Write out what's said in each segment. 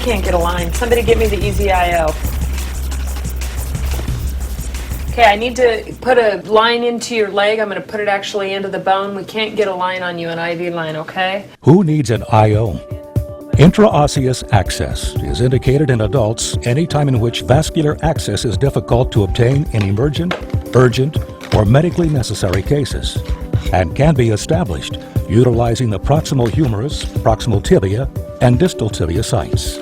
can't get a line. Somebody give me the Easy IO. Okay, I need to put a line into your leg. I'm going to put it actually into the bone. We can't get a line on you, an IV line, okay? Who needs an IO? Intraosseous access is indicated in adults any time in which vascular access is difficult to obtain in emergent, urgent, or medically necessary cases, and can be established utilizing the proximal humerus, proximal tibia, and distal tibia sites.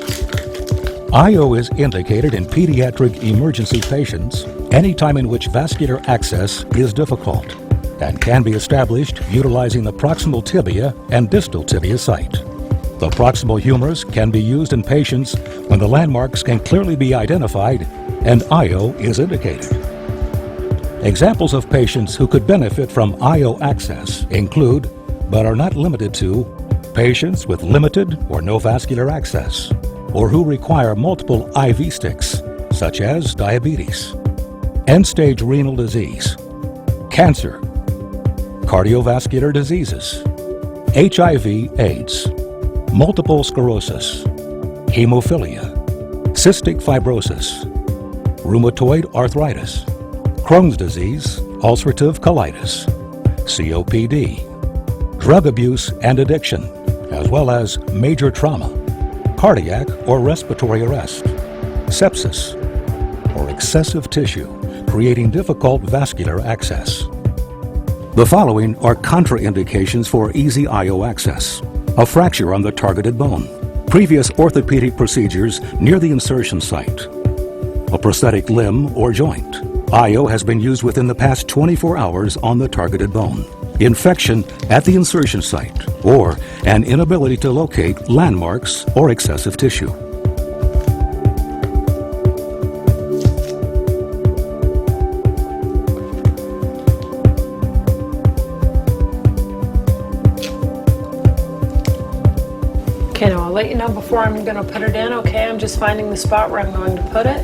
IO is indicated in pediatric emergency patients any time in which vascular access is difficult and can be established utilizing the proximal tibia and distal tibia site. The proximal humerus can be used in patients when the landmarks can clearly be identified and IO is indicated. Examples of patients who could benefit from IO access include, but are not limited to, patients with limited or no vascular access, or who require multiple IV sticks, such as diabetes, end-stage renal disease, cancer, cardiovascular diseases, HIV/AIDS, multiple sclerosis, hemophilia, cystic fibrosis, rheumatoid arthritis, Crohn's disease, ulcerative colitis, COPD, drug abuse and addiction, as well as major trauma, cardiac or respiratory arrest, sepsis, or excessive tissue, creating difficult vascular access. The following are contraindications for easy IO access: a fracture on the targeted bone, previous orthopedic procedures near the insertion site, a prosthetic limb or joint. IO has been used within the past 24 hours on the targeted bone, infection at the insertion site, or an inability to locate landmarks or excessive tissue. Okay, now I'll let you know before I'm going to put it in, okay? I'm just finding the spot where I'm going to put it.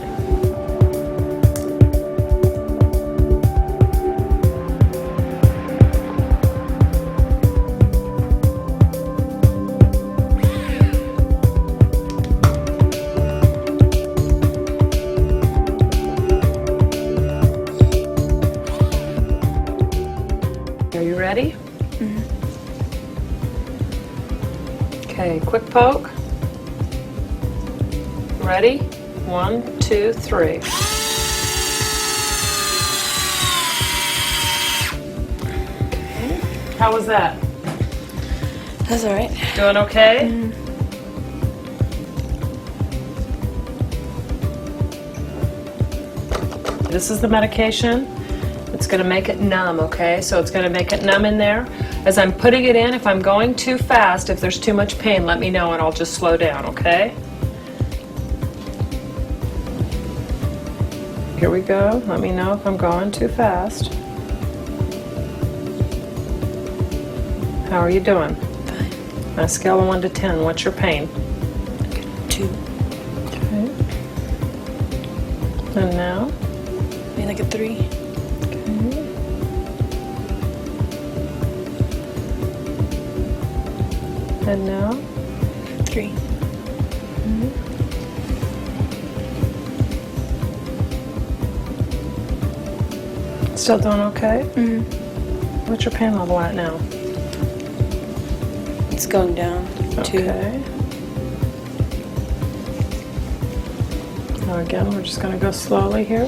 Are you ready? Mm-hmm. Okay, quick poke. Ready? 1, 2, 3. Okay. How was that? That's all right. Doing okay? Mm. This is the medication. It's going to make it numb, okay? So it's going to make it numb in there. As I'm putting it in, if I'm going too fast, if there's too much pain, let me know and I'll just slow down, okay? Here we go. Let me know if I'm going too fast. How are you doing? Fine. On a scale of 1 to 10, what's your pain? 2. Okay. And now? Maybe like a 3. And now? 3. Still doing okay? Mm-hmm. What's your pain level at now? It's going down. 2. Okay. Now again, we're just going to go slowly here.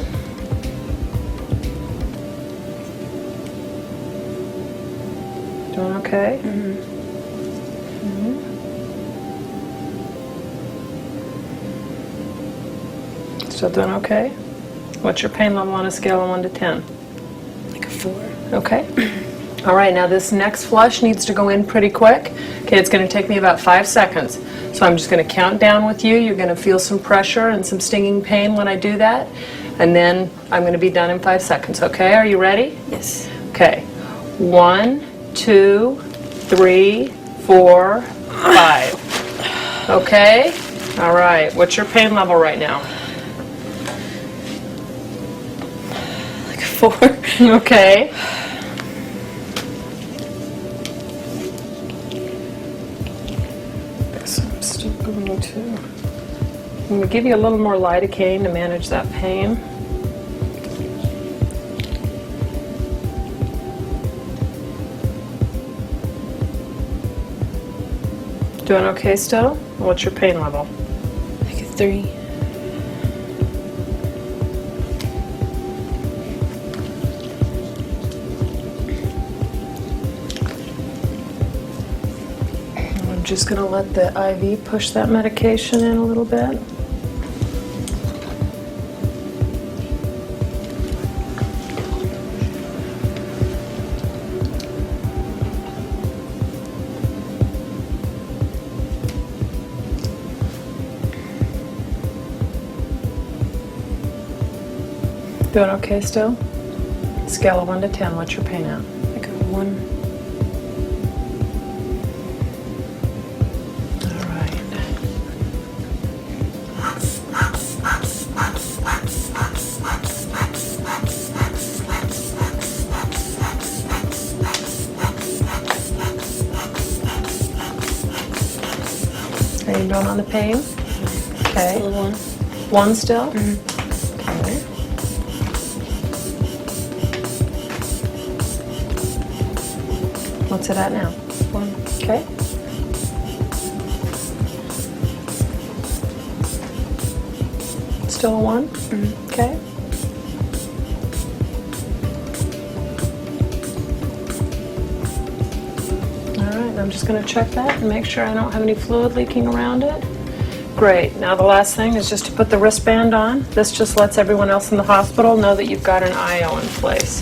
Doing okay? Mm-hmm. Still doing okay? What's your pain level on a scale of 1 to 10? Like a 4. Okay. All right, now this next flush needs to go in pretty quick. Okay, it's going to take me about 5 seconds. So I'm just going to count down with you. You're going to feel some pressure and some stinging pain when I do that. And then I'm going to be done in 5 seconds, okay? Are you ready? Yes. Okay. 1, 2, 3, 4, 5. Okay? All right. What's your pain level right now? Like a 4. Okay. Guess I'm still going to I'm going to give you a little more lidocaine to manage that pain. Doing okay still? What's your pain level? Like a 3. I'm just going to let the IV push that medication in a little bit. Doing okay still? Scale of 1 to 10, what's your pain at? Like a 1. All right. How are you doing on the pain? Okay. Still a 1. 1 still? Okay. What's it at now? 1. Okay. Still a 1? Okay. All right, I'm just going to check that and make sure I don't have any fluid leaking around it. Great. Now the last thing is just to put the wristband on. This just lets everyone else in the hospital know that you've got an IO in place.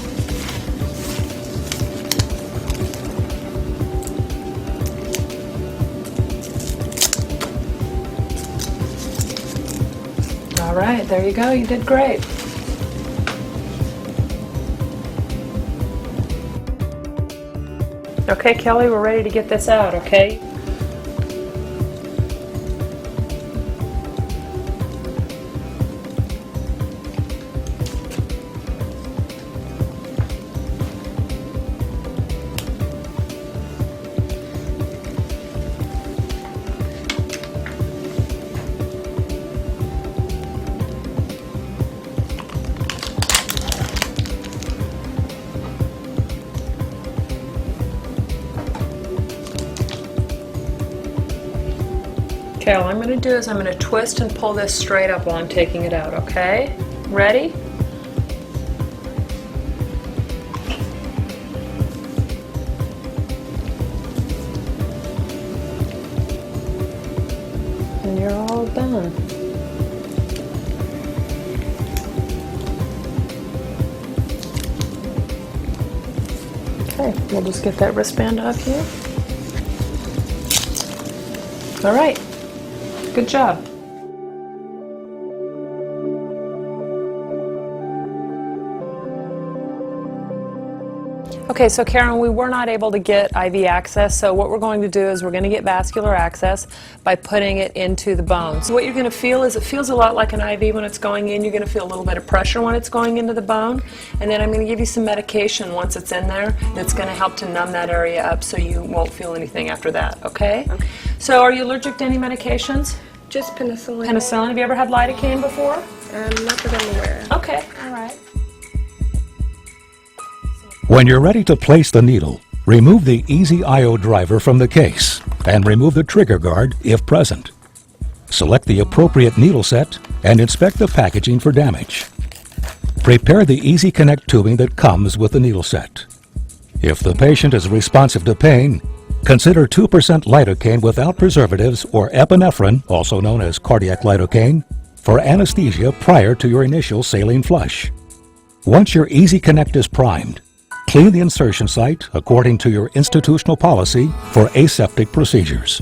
All right, there you go. You did great. Okay, Kelly, we're ready to get this out, okay? Okay, all I'm going to do is I'm going to twist and pull this straight up while I'm taking it out, okay? Ready? And you're all done. Okay, we'll just get that wristband off here. All right. Good job. Okay, so Karen, we were not able to get IV access, so what we're going to do is we're going to get vascular access by putting it into the bones. So what you're going to feel is it feels a lot like an IV when it's going in. You're going to feel a little bit of pressure when it's going into the bone, and then I'm going to give you some medication once it's in there that's going to help to numb that area up so you won't feel anything after that, okay? Okay. So are you allergic to any medications? Just penicillin. Penicillin, have you ever had lidocaine before? Not that I'm aware of. Okay, all right. When you're ready to place the needle, remove the Easy IO driver from the case and remove the trigger guard if present. Select the appropriate needle set and inspect the packaging for damage. Prepare the Easy Connect tubing that comes with the needle set. If the patient is responsive to pain, consider 2% lidocaine without preservatives or epinephrine, also known as cardiac lidocaine, for anesthesia prior to your initial saline flush. Once your Easy Connect is primed, clean the insertion site according to your institutional policy for aseptic procedures.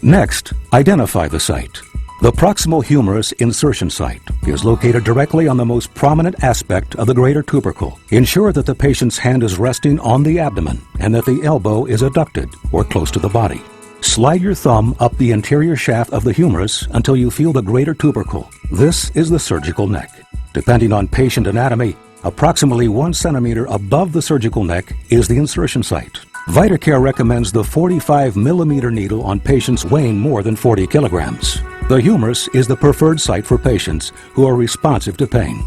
Next, identify the site. The proximal humerus insertion site is located directly on the most prominent aspect of the greater tubercle. Ensure that the patient's hand is resting on the abdomen and that the elbow is adducted or close to the body. Slide your thumb up the interior shaft of the humerus until you feel the greater tubercle. This is the surgical neck. Depending on patient anatomy, approximately 1 centimeter above the surgical neck is the insertion site. VitaCare recommends the 45 millimeter needle on patients weighing more than 40 kilograms. The humerus is the preferred site for patients who are responsive to pain.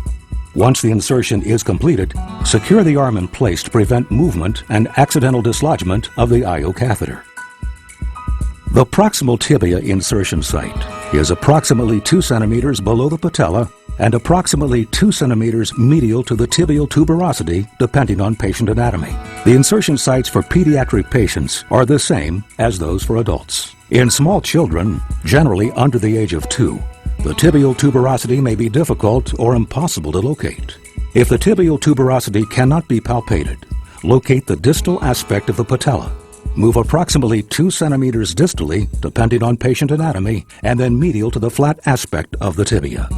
Once the insertion is completed, secure the arm in place to prevent movement and accidental dislodgement of the IO catheter. The proximal tibia insertion site is approximately 2 centimeters below the patella and approximately 2 centimeters medial to the tibial tuberosity, depending on patient anatomy. The insertion sites for pediatric patients are the same as those for adults. In small children, generally under the age of 2, the tibial tuberosity may be difficult or impossible to locate. If the tibial tuberosity cannot be palpated, locate the distal aspect of the patella. Move approximately 2 centimeters distally, depending on patient anatomy, and then medial to the flat aspect of the tibia.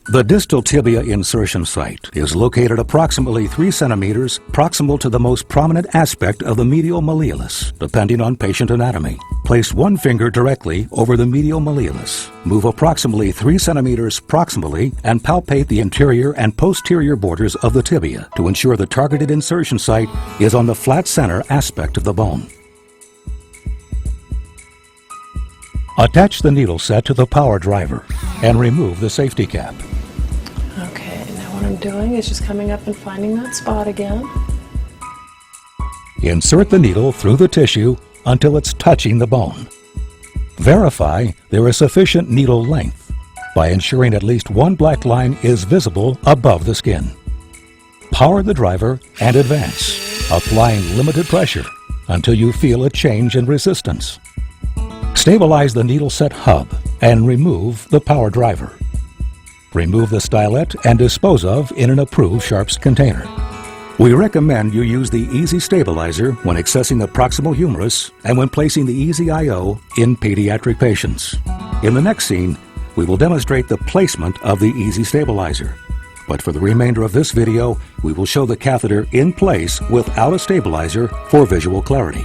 The distal tibia insertion site is located approximately 3 centimeters proximal to the most prominent aspect of the medial malleolus, depending on patient anatomy. Place one finger directly over the medial malleolus. Move approximately 3 centimeters proximally and palpate the interior and posterior borders of the tibia to ensure the targeted insertion site is on the flat center aspect of the bone. Attach the needle set to the power driver and remove the safety cap. Okay, now what I'm doing is just coming up and finding that spot again. Insert the needle through the tissue until it's touching the bone. Verify there is sufficient needle length by ensuring at least one black line is visible above the skin. Power the driver and advance, applying limited pressure until you feel a change in resistance. Stabilize the needle set hub and remove the power driver. Remove the stylet and dispose of in an approved sharps container. We recommend you use the Easy Stabilizer when accessing the proximal humerus and when placing the Easy IO in pediatric patients. In the next scene, we will demonstrate the placement of the Easy Stabilizer. But for the remainder of this video, we will show the catheter in place without a stabilizer for visual clarity.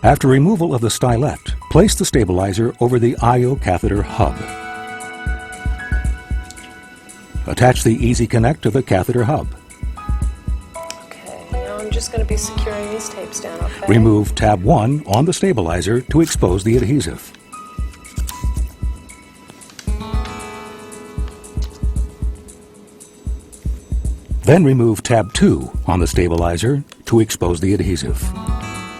After removal of the stylet, place the stabilizer over the IO catheter hub. Attach the Easy Connect to the catheter hub. Okay, now I'm just going to be securing these tapes down, okay? Remove tab 1 on the stabilizer to expose the adhesive. Then remove tab 2 on the stabilizer to expose the adhesive.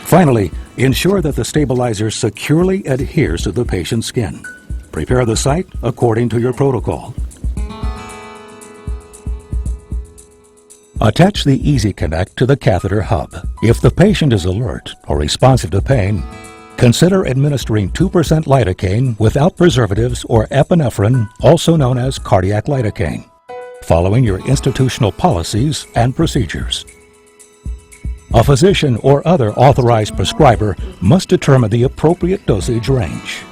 Finally, ensure that the stabilizer securely adheres to the patient's skin. Prepare the site according to your protocol. Attach the Easy Connect to the catheter hub. If the patient is alert or responsive to pain, consider administering 2% lidocaine without preservatives or epinephrine, also known as cardiac lidocaine, following your institutional policies and procedures. A physician or other authorized prescriber must determine the appropriate dosage range.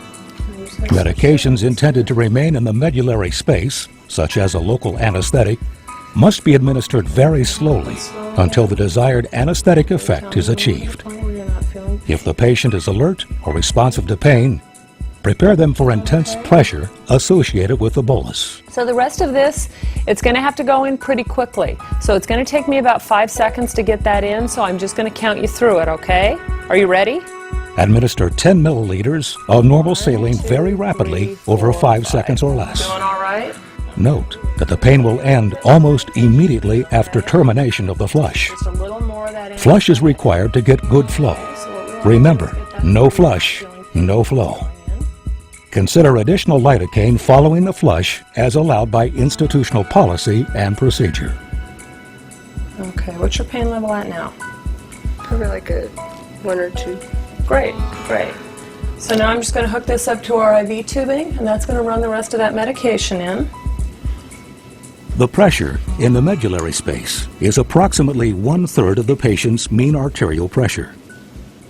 Medications intended to remain in the medullary space, such as a local anesthetic, must be administered very slowly until the desired anesthetic effect is achieved. If the patient is alert or responsive to pain, prepare them for intense pressure associated with the bolus. So the rest of this, it's going to have to go in pretty quickly. So it's going to take me about 5 seconds to get that in, so I'm just going to count you through it, okay? Are you ready? Administer 10 milliliters of normal saline very rapidly over 5 seconds or less. Doing all right? Note that the pain will end almost immediately after termination of the flush. Just a little more of that in. Flush is required to get good flow. Remember, no flush, no flow. Consider additional lidocaine following the flush as allowed by institutional policy and procedure. Okay, what's your pain level at now? Probably like a 1 or 2. Great, great. So now I'm just going to hook this up to our IV tubing, and that's going to run the rest of that medication in. The pressure in the medullary space is approximately 1/3 of the patient's mean arterial pressure.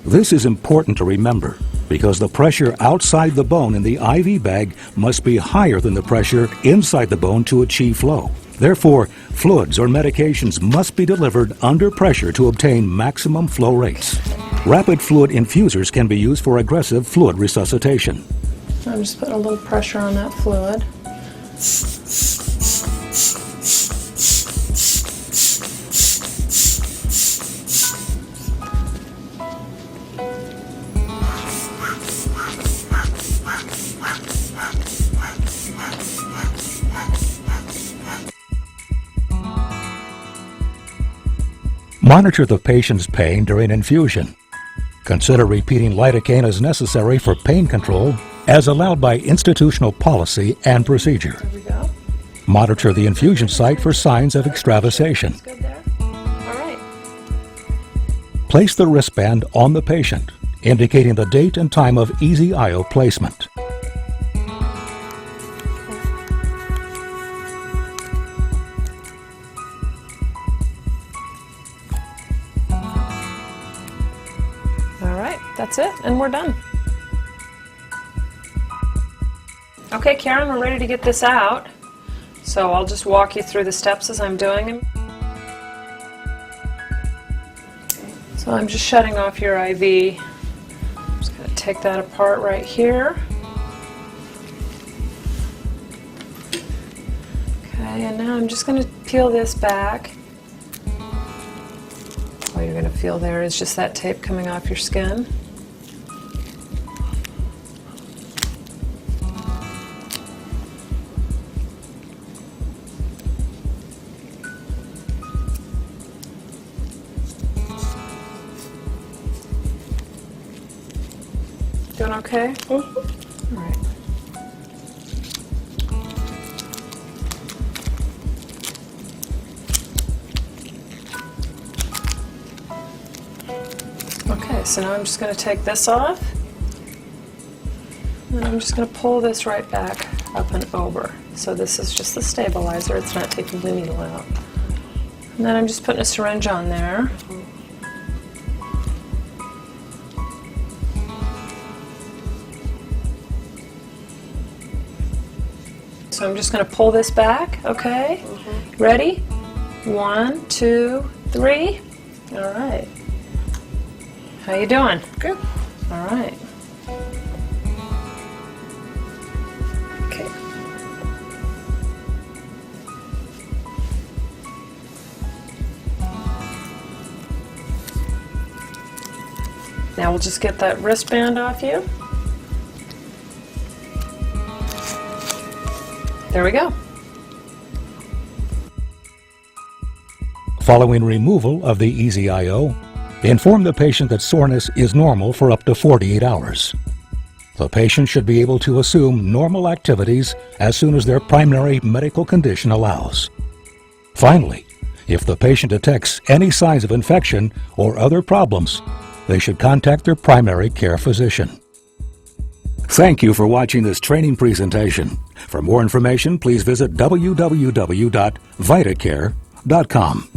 This is important to remember because the pressure outside the bone in the IV bag must be higher than the pressure inside the bone to achieve flow. Therefore, fluids or medications must be delivered under pressure to obtain maximum flow rates. Rapid fluid infusers can be used for aggressive fluid resuscitation. I'm just putting a little pressure on that fluid. Monitor the patient's pain during infusion. Consider repeating lidocaine as necessary for pain control, as allowed by institutional policy and procedure. There we go. Monitor the infusion site for signs of extravasation. Good there. All right. Place the wristband on the patient, indicating the date and time of Easy IO placement. All right, that's it, and we're done. Okay, Karen, we're ready to get this out. So I'll just walk you through the steps as I'm doing them. So I'm just shutting off your IV. I'm just going to take that apart right here. Okay, and now I'm just going to peel this back. All you're going to feel there is just that tape coming off your skin. Doing okay? Mm-hmm. All right. Okay, so now I'm just going to take this off, and I'm just going to pull this right back up and over. So this is just the stabilizer, it's not taking the needle out. And then I'm just putting a syringe on there. So I'm just going to pull this back, okay? Ready? 1, 2, 3. All right. How you doing? Good. All right. Okay. Now we'll just get that wristband off you. There we go. Following removal of the Easy IO, inform the patient that soreness is normal for up to 48 hours. The patient should be able to assume normal activities as soon as their primary medical condition allows. Finally, if the patient detects any signs of infection or other problems, they should contact their primary care physician. Thank you for watching this training presentation. For more information, please visit www.vitacare.com.